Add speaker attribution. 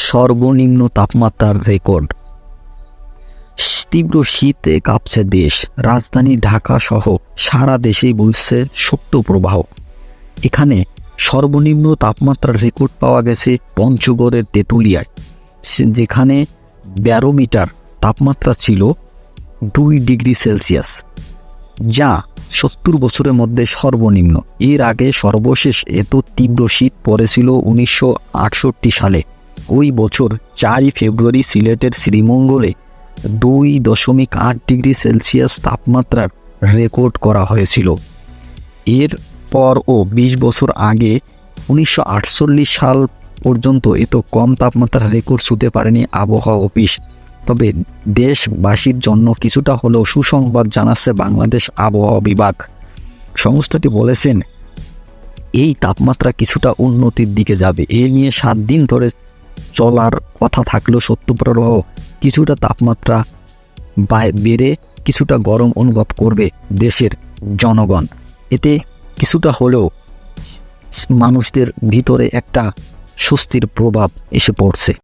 Speaker 1: সর্বনিম্ন তাপমাত্রার রেকর্ড। তীব্র শীতে কাঁপছে দেশ। রাজধানী ঢাকা সহ সারা দেশেই বলছে শৈত্যপ্রবাহ। এখানে সর্বনিম্ন তাপমাত্রার রেকর্ড পাওয়া গেছে পঞ্চগড়ের তেঁতুলিয়ায়, যেখানে ব্যারোমিটার তাপমাত্রা ছিল 2 ডিগ্রি সেলসিয়াস, যা 70 বছরের মধ্যে সর্বনিম্ন। এর আগে সর্বশেষ এত তীব্র শীত পড়েছিল 1968 সালে। ওই বছর 4 ফেব্রুয়ারি সিলেটের শ্রীমঙ্গলে 2.8 ডিগ্রি সেলসিয়াস তাপমাত্রার রেকর্ড করা হয়েছিল। এর পরও 20 বছর আগে 1948 সাল পর্যন্ত এত কম তাপমাত্রার রেকর্ড ছুঁতে পারেনি আবহাওয়া অফিস। তবে দেশবাসীর জন্য কিছুটা হলেও সুসংবাদ জানাচ্ছে বাংলাদেশ আবহাওয়া বিভাগ। সংস্থাটি বলেছেন, এই তাপমাত্রা কিছুটা উন্নতির দিকে যাবে। এ নিয়ে 7 দিন ধরে চলার কথা থাকলেও শৈত্যপ্রবাহ কিছুটা তাপমাত্রা বেড়ে কিছুটা গরম অনুভব করবে দেশের জনগণ। এতে কিছুটা হলেও মানুষদের ভিতরে একটা স্বস্তির প্রভাব এসে পড়ছে।